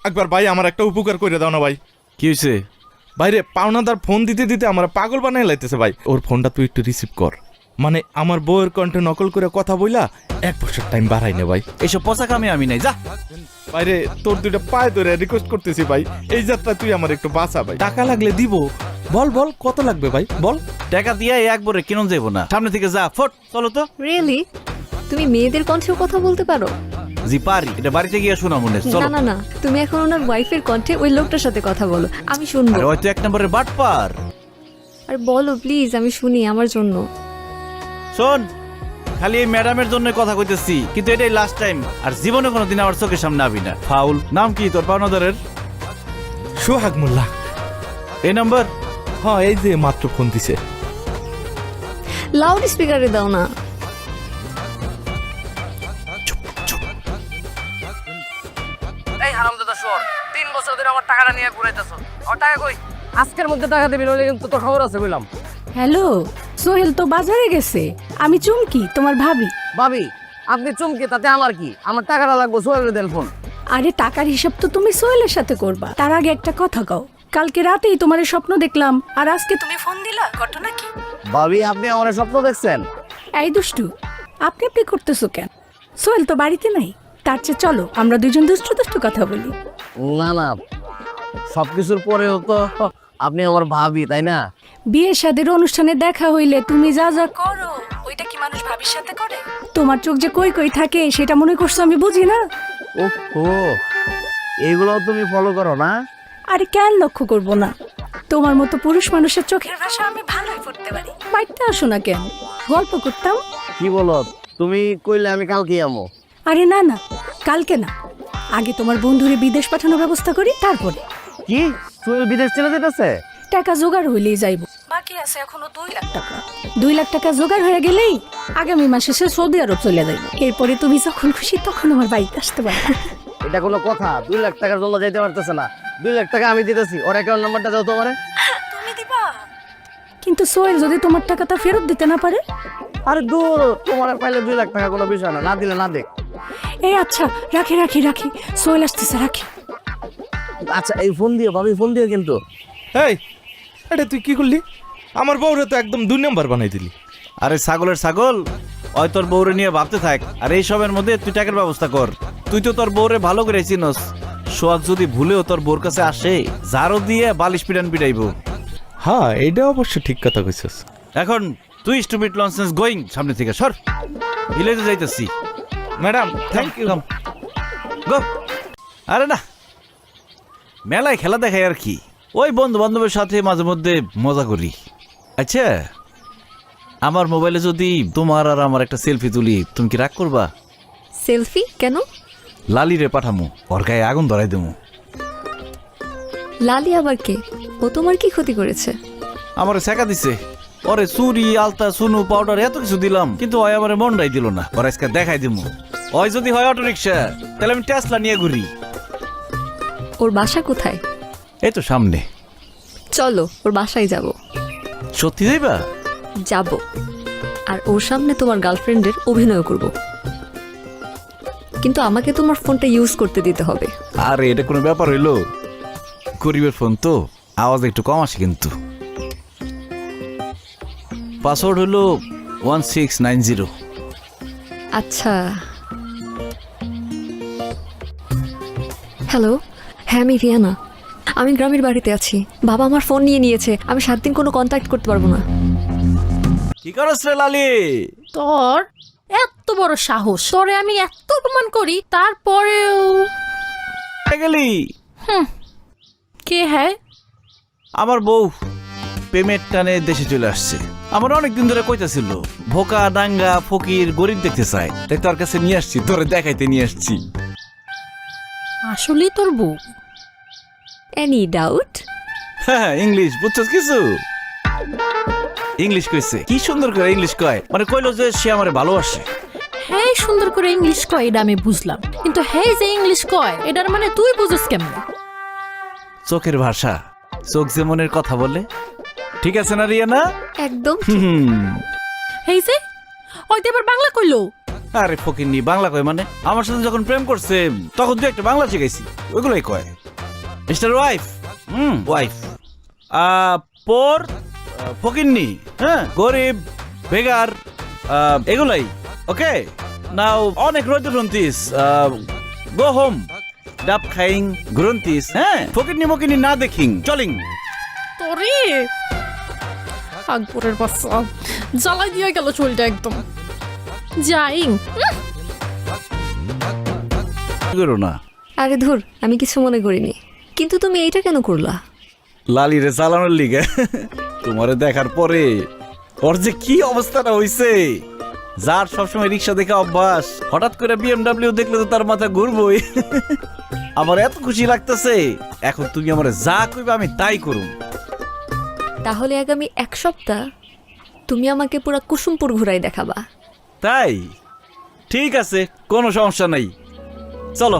একবার ভাই আমার একটা উপকার করে দাও না ভাই। কি হয়েছে? ভাইরে পাওনাদার ফোন দিতে দিতে আমার পাগল বানাই লাইতেছে ভাই। ওর ফোনটা তুই একটু রিসিভ কর। মানে আমার বউয়ের কণ্ঠে নকল করে কথা বইলা 1 বছর টাইম বাড়াই নে ভাই। এইসব পচা কামে আমি নাই, যা। ভাইরে তোর দুইটা পায়ে ধরে রিকোয়েস্ট করতেছি ভাই, এই যাত্রা তুই আমার একটু বাঁচা ভাই। টাকা লাগলে দিব। বল বল কত লাগবে ভাই বল। টাকা দিয়ে একবারে কিনুন যাবো না, সামনে থেকে যা, ফট চলো তো। রিয়েলি? তুমি মেয়েদের কণ্ঠেও কথা বলতে পারো? জি পারি, এটা বাড়িতে গিয়ে শোনা মনে। চলো। না না না, তুমি এখন ওনার ওয়াইফের কণ্ঠে ওই লোকটার সাথে কথা বলো, আমি শুনবো। আরে হয়তো 1 নম্বরের বাটপার। আর বলো প্লিজ, আমি শুনি আমার জন্য। শোন, খালি এই ম্যাডামের জন্য কথা কইতেছি, কিন্তু এটাই লাস্ট টাইম। আর জীবনে কোনোদিন আমার চোখের সামনে আবি না। ফাউল। নাম কি তোর পাওনাদারের? সোহাগ মোল্লা। এই নাম্বার? হ্যাঁ, এই যে মাত্র ফোন দিছে। লাউড স্পিকারে দাও না। এই হারামজাদা শোর, 3 বছর ধরে আমার টাকাটা নিয়ে ঘুরাইতেছ। আর টাকা কই? আজকের মধ্যে টাকা দিবি, নইলে কিন্তু তোর খবর আছে বললাম। হ্যালো, সোহেল তো বাজারে গেছে, আমি চুমকি তোমার ভাবি। ভাবি, আপনি চমকে তাতে আমার কি? আমার টাকাটা লাগবে, সোহেলের দেন ফোন। আরে টাকার হিসাব তো তুমি সোহেলের সাথে করবা, তার আগে একটা কথা কও। কালকে রাতেই তোমার স্বপ্ন দেখলাম, আর আজকে তুমি ফোন দিলা, ঘটনা কি? ভাবি, আপনি আমার স্বপ্ন দেখছেন? এই দুষ্টু, আপনি আপনি করতেছো কেন? সোহেল তো বাড়িতে নাই, তার চেয়ে চলো আমরা দুজন দুষ্টু দুষ্টু কথা বলি। না না, সবকিছুর পরেও তো আপনি আমার ভাবি, তাই না? বিয়ে শাদীর অনুষ্ঠানে দেখা হইলে তুমি যা যা করো, ওইটা কি মানুষ ভাবির সাথে করে? তোমার চোখ যে কই কই থাকে সেটা মনে করছো আমি বুঝি না? ও, এইগুলো তুমি ফলো করো না? আরে কেন লক্ষ্য করবো না? তোমার মতো পুরুষ মানুষের চোখের ভাষা আমি ভালোই পড়তে পারি। বাড়িতে আসো না কেন, গল্প করতাম। কি বলো তুমি? কইলে আমি কালকে আমো। আরে না না, কালকে না, আগে তোমার বন্ধুরে বিদেশ পাঠানোর ব্যবস্থা করি, তারপরে। কি সোহেল বিদেশ চলে যেতেছে? টাকা জোগাড় হইলেই যাইব, বাকি আছে এখনো 2 লাখ টাকা। 2 লাখ টাকা জোগাড় হয়ে গেলেই আগামী মাসে সে সৌদি আরব চলে যাইব। এরপরে তুমি যখন খুশি তখন আমার বাড়িতে আসতে পারো। এটা কোনো কথা? 2 লাখ টাকার জন্য যাইতে পারতেছে না। 2 লাখ টাকা আমি দিতেছি, ওর অ্যাকাউন্ট নাম্বারটা দাও তোমারে। তুমি দিবা? কিন্তু সোহেল যদি তোমার টাকাটা ফেরত দিতে না পারে? আরে দূর, তোমার পাইলে 2 লাখ টাকা কোনো বিষয় না, না দিলে না দেখ। এই আচ্ছা, রাখি রাখি রাখি, সোহেল আসতেছে, রাখি। আচ্ছা, এই ফোন দিও ভাবি, ফোন দিও কিন্তু। এই এটা তুই কি করলি? আমার বউরে তো একদম 2 নম্বর বানাই দিলি। আরে ছাগলের ছাগল, ওই তোর বউরে নিয়ে ভাবতে থাক, আর এই সবের মধ্যে তুই টাকার ব্যবস্থা কর। তুই তো তোর বউরে ভালো করে চিনস। সোহাগ যদি ভুলেও তোর বউর কাছে আসে, জারো দিয়ে বালিশ পিটান পিটাইব। হ্যাঁ, এইটা অবশ্য ঠিক কথা কইছিস। এখন তুই স্টুপিড লনসেন্স গোয়িং, সামনে থেকে সর। ভিলেজে যাইতেছি। Madam thank you. গো। আরে না, মেলায় খেলা দেখাই আর কি। ওই বন্ধু বান্ধবের সাথে মাঝে মধ্যে মজা করি। আচ্ছা, আমার মোবাইলে যদি তোমার আর আমার একটা সেলফি তুলি, তুমি কি রাগ করবা? সেলফি কেন? লালি রে পাঠামু, ওর গায়ে আগুন ধরাই দেবো। লালি আবার কে? ও তোমার কি ক্ষতি করেছে? আমারে শেখা দিছে। ওরে চুরি, আলতা, সুনু, পাউডার এত কিছু দিলাম, কিন্তু ওই আমারে মনটাই দিল না। ওর আজকে দেখাই দিমু। ওই যদি হয় অটো রিক্সা, তাহলে আমি টেসলা নিয়ে ঘুরি। ওর বাসা কোথায়? এই তো সামনে। চলো ওর বাসায় যাব। সত্যি যাইবা? যাব, আর ওর সামনে তোমার গার্লফ্রেন্ডের অভিনয় করব, কিন্তু আমাকে তোমার ফোনটা ইউজ করতে দিতে হবে। আরে এটা কোনো ব্যাপার হইলো? গরিবের ফোন তো, আওয়াজ একটু কম আসে কিন্তু। পাসওয়ার্ড হলো 1690। আচ্ছা। হ্যালো, হ্যাঁ আমি রিয়ানা। আমি গ্রামের বাড়িতে আছি। বাবা আমার ফোন নিয়ে নিয়েছে, আমি 7 দিন কোনো কন্ট্যাক্ট করতে পারবো না। কি করছ রে লালি? তোর এত বড় সাহস, তোরে আমি এত অপমান করি, তারপরেও গেলি? কে? হ্যাঁ, আমার বউ পেমেন্ট টানে দেশে চলে আসছে। আমার অনেকদিন ধরে কইতাছিল ভোকা ডাঙ্গা ফকির গরিব দেখতে চাই, তাই তোর কাছে নিয়ে আসছি, তোরে দেখাইতে নিয়ে আসছি। আসলেই তোর বউ? Any doubt? হ্যাঁ, ইংলিশ বুঝছস কিছু? ইংলিশ কইছে, কি সুন্দর করে ইংলিশ কয়। মানে কইলো যে সে আমারে ভালোবাসে। হ্যাঁ, সুন্দর করে ইংলিশ কয় এটা আমি বুঝলাম, কিন্তু হ্যাঁ যে ইংলিশ কয় এটার মানে তুই বুঝিস কেমন? চোখের ভাষা, চোখ যে মনের কথা বলে। ঠিক আছে না রিয়ানা? একদম। এই যে ওই তো এবার বাংলা কইলো। আরে ফকিন্নি বাংলা কয় মানে আমার সাথে যখন প্রেম করছে তখন তুই একটা বাংলা শিখাইছি ওইগুলোই কয় মিস্টার ওয়াইফ ওয়াইফ পোর ফকিন্নি হ্যাঁ গরিব বেগার এগুলাই ওকে নাও অনেক রোদে গ্রন্থিস গো হোম ডাব খাইং গ্রন্থিস হ্যাঁ ফকিন্নি মকিন্নি না দেখিং চলিং তোরে আকবরের বাচ্চা জ্বালাই দিয়ে গেল চুলটা একদম যাইং করো না আরে ধুর, আমি কিছু মনে করিনি, কিন্তু তুমি এইটা কেন করলা? লালিরে চালানোর লিগে তোমারে দেখার পরে ওর যে কি অবস্থাটা হইছে, যার সবসময় রিক্সা দেখে অভ্যাস হঠাৎ করে BMW দেখলে তো তার মাথা ঘুরবই। আমার এত খুশি লাগতেছে, এখন তুমি আমার যা কইবে আমি তাই করুম। তাহলে আগামী 1 সপ্তাহ তুমি আমাকে পুরা কুসুমপুর ঘুরাই দেখাবা। তাই ঠিক আছে, কোনো সমস্যা নাই, চলো।